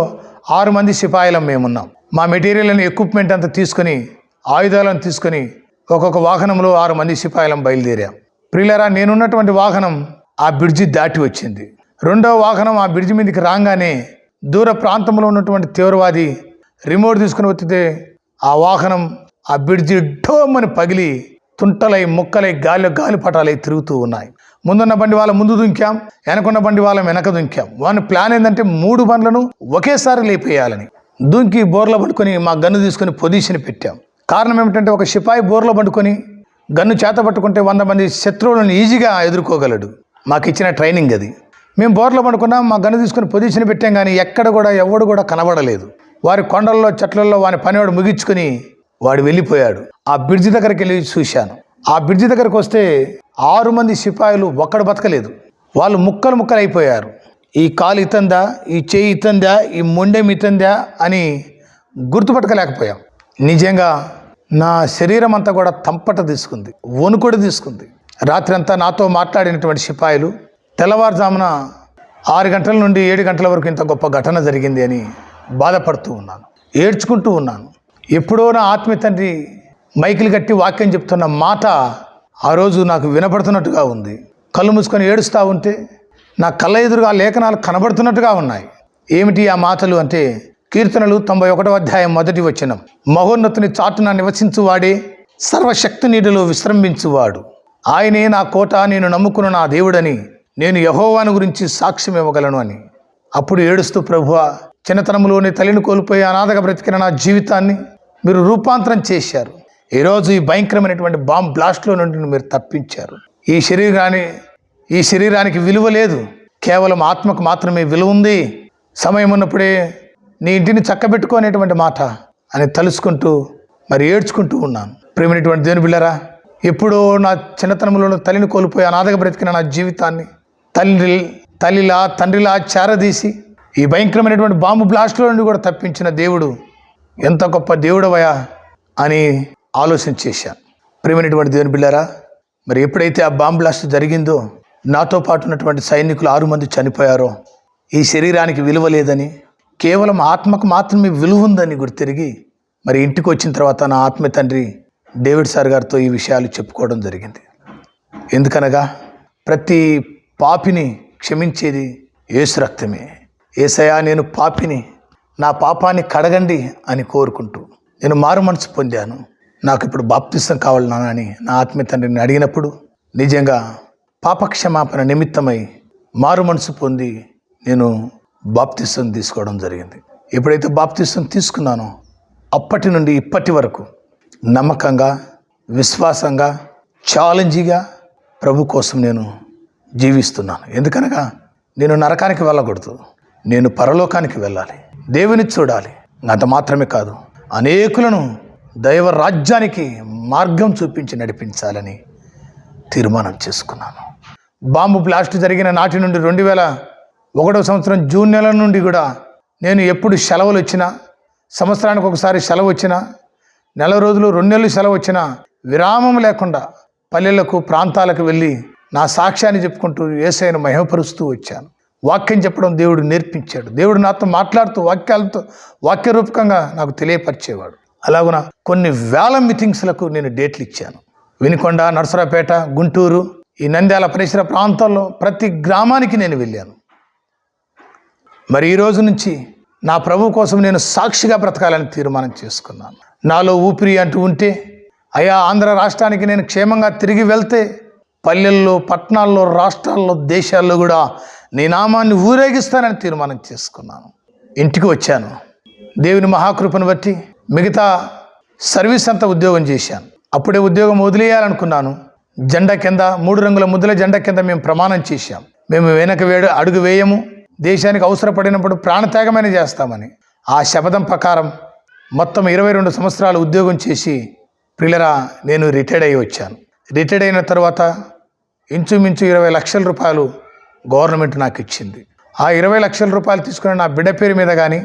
6 మంది సిపాయిలం మేమున్నాం. మా మెటీరియల్ అని ఎక్విప్మెంట్ అంతా తీసుకొని ఆయుధాలను తీసుకొని ఒక్కొక్క వాహనంలో 6 మంది సిపాయిలం బయలుదేరాం. ప్రియులారా, నేనున్నటువంటి వాహనం ఆ బ్రిడ్జి దాటి వచ్చింది. రెండవ వాహనం ఆ బ్రిడ్జి మీదకి రాగానే దూర ప్రాంతంలో ఉన్నటువంటి తీవ్రవాది రిమోట్ తీసుకుని వచ్చితే ఆ వాహనం ఆ బ్రిడ్జి ఢోమని పగిలి తుంటలై ముక్కలై గాలిపటాలై తిరుగుతూ ఉన్నాయి. ముందున్న బండి వాళ్ళ ముందు దుంకాం, వెనకున్న బండి వాళ్ళ వెనక దుంకాం. వాని ప్లాన్ ఏంటంటే 3 బండ్లను ఒకేసారి లేపేయాలని. దుంకి బోర్లో పట్టుకొని మా గన్ను తీసుకొని పొజిషన్ పెట్టాం. కారణం ఏమిటంటే ఒక సిపాయి బోర్లో పట్టుకొని గన్ను చేత పట్టుకుంటే 100 మంది శత్రువులను ఈజీగా ఎదుర్కోగలడు. మాకు ఇచ్చిన ట్రైనింగ్ అది. మేము బోర్లో పడుకున్నాం, మా గన్ను తీసుకొని పొజిషన్ పెట్టాం. కానీ ఎక్కడ కూడా ఎవడు కూడా కనబడలేదు. వారి కొండల్లో చెట్లలో వాని పనివాడు ముగించుకొని వాడు వెళ్ళిపోయాడు. ఆ బ్రిడ్జి దగ్గరికి వెళ్ళి చూశాను. ఆ బ్రిడ్జి దగ్గరకు వస్తే 6 మంది సిపాయిలు ఒక్కడు బతకలేదు. వాళ్ళు ముక్కలు అయిపోయారు. ఈ కాలు ఇతందా, ఈ చేయి ఇతందా, ఈ మొండెం ఇతందా అని గుర్తుపట్టలేకపోయాం. నిజంగా నా శరీరం అంతా కూడా తంపట తీసుకుంది, వణుకుడు తీసుకుంది. రాత్రి అంతా నాతో మాట్లాడినటువంటి సిపాయిలు తెల్లవారుజామున 6 గంటల నుండి 7 గంటల వరకు ఇంత గొప్ప ఘటన జరిగింది అని బాధపడుతూ ఉన్నాను, ఏడ్చుకుంటూ ఉన్నాను. ఎప్పుడో నా ఆత్మీయ తండ్రి మైకిల్ కట్టి వాక్యం చెప్తున్న మాట ఆ రోజు నాకు వినపడుతున్నట్టుగా ఉంది. కళ్ళు మూసుకొని ఏడుస్తూ ఉంటే నా కళ్ళ ఎదురుగా లేఖనాలు కనబడుతున్నట్టుగా ఉన్నాయి. ఏమిటి ఆ మాటలు అంటే, కీర్తనలు 91వ అధ్యాయం 1వ వచనం, మహోన్నతుని చాటున నివసించువాడే సర్వశక్తి నీడలో విశ్రమించువాడు, ఆయనే నా కోట, నేను నమ్ముకున్న నా దేవుడని, నేను యెహోవాను గురించి సాక్ష్యం ఇవ్వగలను అని. అప్పుడు ఏడుస్తూ, ప్రభువా, చిన్నతనంలోని తల్లిని కోల్పోయి అనాథగా బ్రతికిన నా జీవితాన్ని మీరు రూపాంతరం చేశారు. ఈరోజు ఈ భయంకరమైనటువంటి బాంబ్ బ్లాస్ట్లో నుండి మీరు తప్పించారు. ఈ శరీరానికి విలువ లేదు, కేవలం ఆత్మకు మాత్రమే విలువ ఉంది. సమయం ఉన్నప్పుడే నీ ఇంటిని చక్కబెట్టుకో అనేటువంటి మాట అని తలుసుకుంటూ మరి ఏడ్చుకుంటూ ఉన్నాను. ప్రియమైనటువంటి దేవుని బిడ్డలారా, ఎప్పుడో నా చిన్నతనంలో తల్లిని కోల్పోయి అనాథగా బ్రతికిన నా జీవితాన్ని తండ్రిలా చేరదీసి ఈ భయంకరమైనటువంటి బాంబు బ్లాస్ట్లో నుండి కూడా తప్పించిన దేవుడు ఎంత గొప్ప దేవుడవయా అని ఆలోచన చేశాను. ప్రియమైనటువంటి దేవుని బిడ్డలారా, మరి ఎప్పుడైతే ఆ బాంబు బ్లాస్ట్ జరిగిందో నాతో పాటు ఉన్నటువంటి సైనికులు 6 మంది చనిపోయారో, ఈ శరీరానికి విలువ లేదని, కేవలం ఆత్మకు మాత్రమే విలువ ఉందని గుర్తిరిగి మరి ఇంటికి వచ్చిన తర్వాత నా ఆత్మీయ తండ్రి డేవిడ్ సార్ గారితో ఈ విషయాలు చెప్పుకోవడం జరిగింది. ఎందుకనగా ప్రతి పాపిని క్షమించేది యేసు రక్తమే. యేసయ్యా, నేను పాపిని, నా పాపాన్ని కడగండి అని కోరుకుంటూ నేను మారు మనసు పొందాను, నాకు ఇప్పుడు బాప్తిసం కావాలి నాన్న అని నా ఆత్మీయ తండ్రిని అడిగినప్పుడు నిజంగా పాపక్షమాపణ నిమిత్తమై మారు మనసు పొంది నేను బాప్తిసం తీసుకోవడం జరిగింది. ఎప్పుడైతే బాప్తిసం తీసుకున్నానో అప్పటి నుండి ఇప్పటి వరకు నమ్మకంగా, విశ్వాసంగా, ఛాలెంజిగా ప్రభు కోసం నేను జీవిస్తున్నాను. ఎందుకనగా నేను నరకానికి వెళ్ళకూడదు, నేను పరలోకానికి వెళ్ళాలి, దేవుని చూడాలి. అంత మాత్రమే కాదు, అనేకులను దైవ రాజ్యానికి మార్గం చూపించి నడిపించాలని తీర్మానం చేసుకున్నాను. బాంబు బ్లాస్ట్ జరిగిన నాటి నుండి 2001వ సంవత్సరం జూన్ నెల నుండి కూడా నేను ఎప్పుడు సెలవులు వచ్చినా, సంవత్సరానికి ఒకసారి సెలవు వచ్చినా, నెల రోజులు 2 నెలలు సెలవు వచ్చినా విరామం లేకుండా పల్లెలకు, ప్రాంతాలకు వెళ్ళి నా సాక్ష్యాన్ని చెప్పుకుంటూ యేసయ్యను మహిమపరుస్తూ వచ్చాను. వాక్యం చెప్పడం దేవుడు నేర్పించాడు. దేవుడు నాతో మాట్లాడుతూ వాక్యరూపకంగా నాకు తెలియపరిచేవాడు. అలాగున కొన్ని వేల మీటింగ్స్లకు నేను డేట్లు ఇచ్చాను. వినుకొండ, నరసరావుపేట, గుంటూరు, ఈ నంద్యాల పరిసర ప్రాంతాల్లో ప్రతి గ్రామానికి నేను వెళ్ళాను. మరి ఈ రోజు నుంచి నా ప్రభు కోసం నేను సాక్షిగా బ్రతకాలని తీర్మానం చేసుకున్నాను. నాలో ఊపిరి అంటూ ఉంటే, అయా ఆంధ్ర రాష్ట్రానికి నేను క్షేమంగా తిరిగి వెళ్తే పల్లెల్లో, పట్టణాల్లో, రాష్ట్రాల్లో, దేశాల్లో కూడా నీ నామాన్ని ఊరేగిస్తానని తీర్మానం చేసుకున్నాను. ఇంటికి వచ్చాను. దేవుని మహాకృపను బట్టి మిగతా సర్వీస్ అంతా ఉద్యోగం చేశాను. అప్పుడే ఉద్యోగం వదిలేయాలనుకున్నాను. జెండా కింద 3 రంగుల ముద్దుల జెండా కింద మేము ప్రమాణం చేశాం. మేము వెనక అడుగు వేయము, దేశానికి అవసరపడినప్పుడు ప్రాణత్యాగమైన చేస్తామని. ఆ శపథం ప్రకారం మొత్తం 22 సంవత్సరాలు ఉద్యోగం చేసి ప్రియులరా నేను రిటైర్డ్ అయ్యి వచ్చాను. రిటైర్డ్ అయిన తర్వాత ఇంచుమించు 20 లక్షల రూపాయలు గవర్నమెంట్ నాకు ఇచ్చింది. ఆ 20 లక్షల రూపాయలు తీసుకుని నా బిడ్డ పేరు మీద కానీ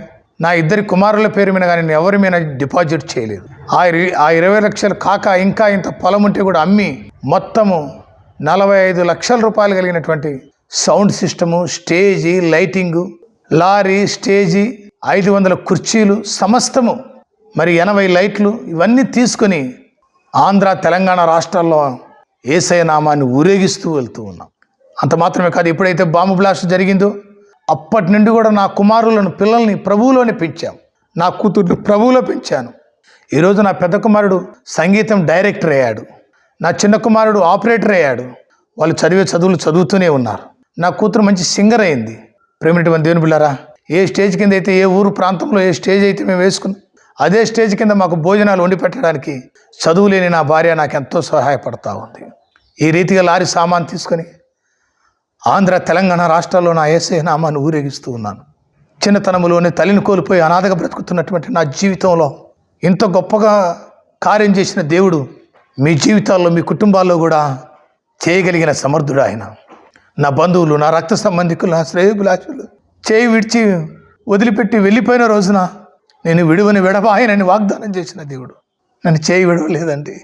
నా 2 కుమారుల పేరు మీద కానీ నేను ఎవరి మీద డిపాజిట్ చేయలేదు. ఆ 20 లక్షలు కాక ఇంకా ఇంత పొలం ఉంటే కూడా అమ్మి మొత్తము 45 లక్షల రూపాయలు కలిగినటువంటి sound system, stage, lighting, lorry, stage, 500 కుర్చీలు, సమస్తము, మరి 80 లైట్లు, ఇవన్నీ తీసుకొని ఆంధ్ర, తెలంగాణ రాష్ట్రాల్లో యేసయ్య నామాన్ని ఊరేగిస్తూ వెళ్తూ ఉన్నాం. అంత మాత్రమే కాదు, ఎప్పుడైతే బాంబు బ్లాస్ట్ జరిగిందో అప్పటి నుండి కూడా నా కుమారులను, పిల్లల్ని ప్రభువులోనే పెంచాం. నా కూతుర్ని ప్రభువులో పెంచాను. ఈరోజు నా పెద్ద కుమారుడు సంగీతం డైరెక్టర్ అయ్యాడు. నా చిన్న కుమారుడు ఆపరేటర్ అయ్యాడు. వాళ్ళు చదివే చదువులు చదువుతూనే ఉన్నారు. నా కూతురు మంచి సింగర్ అయింది. ప్రేమిటువంటి దేవుని బిడ్డలారా, ఏ స్టేజ్ కింద అయితే, ఏ ఊరు ప్రాంతంలో ఏ స్టేజ్ అయితే మేము వేసుకున్నాం, అదే స్టేజ్ కింద మాకు భోజనాలు వండి పెట్టడానికి చదువు లేని నా భార్య నాకు ఎంతో సహాయపడతా ఉంది. ఈ రీతిగా లారీ సామాన్ తీసుకొని ఆంధ్ర, తెలంగాణ రాష్ట్రాల్లో నా యేసయ్య నామాన్ని ఊరేగిస్తూ ఉన్నాను. చిన్నతనంలోనే తల్లిని కోల్పోయి అనాథగా బ్రతుకుతున్నటువంటి నా జీవితంలో ఇంత గొప్పగా కార్యం చేసిన దేవుడు మీ జీవితాల్లో, మీ కుటుంబాల్లో కూడా చేయగలిగిన సమర్థుడు ఆయన. నా బంధువులు, నా రక్త సంబంధికులు, నా శ్రేయోభిలాషులు చేయి విడిచి వదిలిపెట్టి వెళ్ళిపోయిన రోజున నేను విడువని విడబాయనని వాగ్దానం చేసిన దేవుడు నన్ను చేయి విడవలేదండి.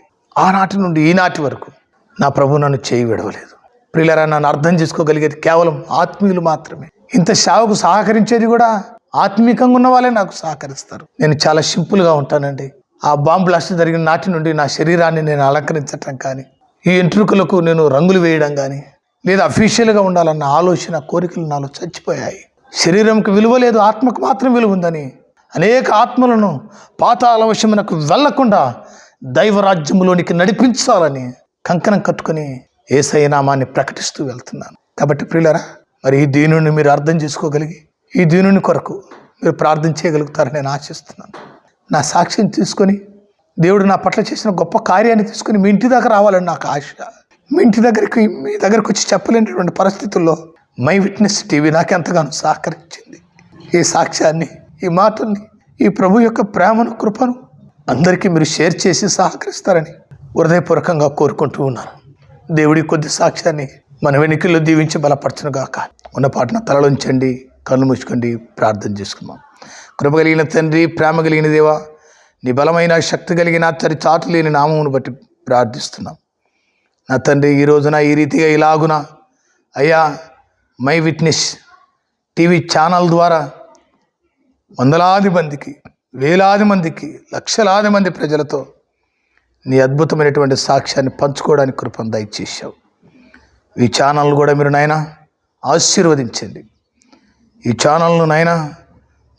ఆనాటి నుండి ఈనాటి వరకు నా ప్రభు నన్ను చేయి విడవలేదు. ప్రియులారా, నన్ను అర్థం చేసుకోగలిగేది కేవలం ఆత్మీయులు మాత్రమే. ఇంత సేవకు సహకరించేది కూడా ఆత్మీకంగా ఉన్న వాళ్ళే నాకు సహకరిస్తారు. నేను చాలా సింపుల్గా ఉంటానండి. ఆ బాంబు బ్లాస్ట్ జరిగిన నాటి నుండి నా శరీరాన్ని నేను అలంకరించటం కానీ, ఈ ఎంట్రుకలకు నేను రంగులు వేయడం కానీ, లేదా అఫీషియల్గా ఉండాలన్న ఆలోచన, కోరికలు నాలో చచ్చిపోయాయి. శరీరంకి విలువ లేదు, ఆత్మకు మాత్రం విలువ ఉందని అనేక ఆత్మలను పాతాళవశమునకు వెళ్లకుండా దైవరాజ్యంలోనికి నడిపించాలని కంకణం కట్టుకొని యేసయ్య నామాన్ని ప్రకటిస్తూ వెళ్తున్నాను. కాబట్టి ప్రియులారా, మరి ఈ దీనుని మీరు అర్థం చేసుకోగలిగి ఈ దీనుని కొరకు మీరు ప్రార్థన చేయగలుగుతారని నేను ఆశిస్తున్నాను. నా సాక్ష్యం తీసుకొని దేవుడు నా పట్ల చేసిన గొప్ప కార్యాన్ని తీసుకొని మీ ఇంటి దగ్గర రావాలని నాకు ఆశ. మీ దగ్గరికి వచ్చి చెప్పలేనటువంటి పరిస్థితుల్లో మై విట్నెస్ టీవీ నాకెంతగానో సహకరించింది. ఈ సాక్ష్యాన్ని, ఈ మాటల్ని, ఈ ప్రభు యొక్క ప్రేమను, కృపను అందరికీ మీరు షేర్ చేసి సహకరిస్తారని హృదయపూర్వకంగా కోరుకుంటూ ఉన్నాను. దేవుడి కొద్ది సాక్ష్యాన్ని మన వెనుకల్లో దీవించి బలపరచును గాక. ఉన్న పాటన తలలోంచండి, కళ్ళు మూసుకోండి, ప్రార్థన చేసుకుందాం. కృప కలిగిన తండ్రి, ప్రేమ కలిగిన దేవా, నీ బలమైన శక్తి కలిగిన చాటు లేని నామమును బట్టి ప్రార్థిస్తున్నాం. నా తండ్రి, ఈ రోజున ఈ రీతిగా ఇలాగున అయ్యా మై విట్నెస్ టీవీ ఛానల్ ద్వారా వందలాది మందికి, వేలాది మందికి, లక్షలాది మంది ప్రజలతో నీ అద్భుతమైనటువంటి సాక్ష్యాన్ని పంచుకోవడానికి కృపను దయచేశావు. ఈ ఛానల్ కూడా మీరు నాయన ఆశీర్వదించండి. ఈ ఛానల్ను నాయన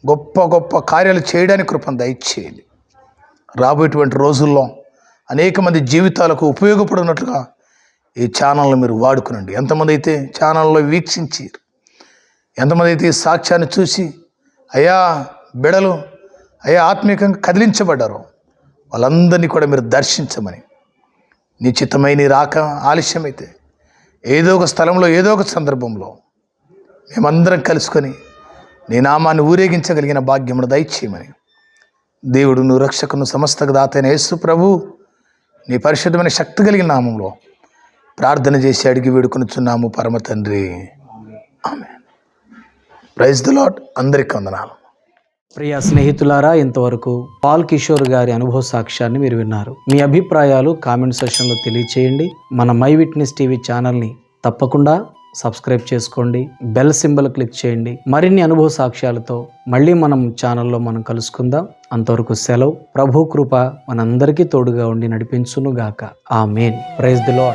గొప్ప గొప్ప కార్యాలు చేయడానికి కృపను దయచేయండి. రాబోయేటువంటి రోజుల్లో అనేక మంది జీవితాలకు ఉపయోగపడినట్లుగా ఈ ఛానల్ని మీరు వాడుకునండి. ఎంతమంది అయితే ఛానల్లో వీక్షించి, ఎంతమంది అయితే ఈ సాక్ష్యాన్ని చూసి అయ్యా బిడలు అయ్యా ఆత్మీయంగా కదిలించబడ్డారో వాళ్ళందరినీ కూడా మీరు దర్శించమని, నీ చిత్తమైన రాక ఆలస్యమైతే ఏదో ఒక స్థలంలో, ఏదో ఒక సందర్భంలో మేమందరం కలుసుకొని నీ నామాన్ని ఊరేగించగలిగిన భాగ్యమును దయచేయమని దేవుడు, నువ్వు రక్షకును, సమస్తకు దాతైన యేసు ప్రభు నీ పరిశుద్ధమైన శక్తి కలిగిన నామంలో ప్రార్థన చేసి అడిగి వేడుకొనుచున్నాము పరమ తండ్రి, ఆమేన్. Praise the lord. అందరికీ వందనాలు. ప్రియ స్నేహితులారా, ఇంతవరకు పాల్ కిషోర్ గారి అనుభవ సాక్ష్యాన్ని మీరు విన్నారు. మీ అభిప్రాయాలు కామెంట్ సెక్షన్లో తెలియచేయండి. మన మై విట్నెస్ టీవీ ఛానల్ని తప్పకుండా సబ్స్క్రైబ్ చేసుకోండి, బెల్ సింబల్ క్లిక్ చేయండి. మరిన్ని అనుభవ సాక్ష్యాలతో మళ్ళీ మనం ఛానల్లో కలుసుకుందాం. అంతవరకు సెలవు. ప్రభు కృప మనందరికీ తోడుగా ఉండి నడిపించును గాక. ఆమేన్. Praise the lord.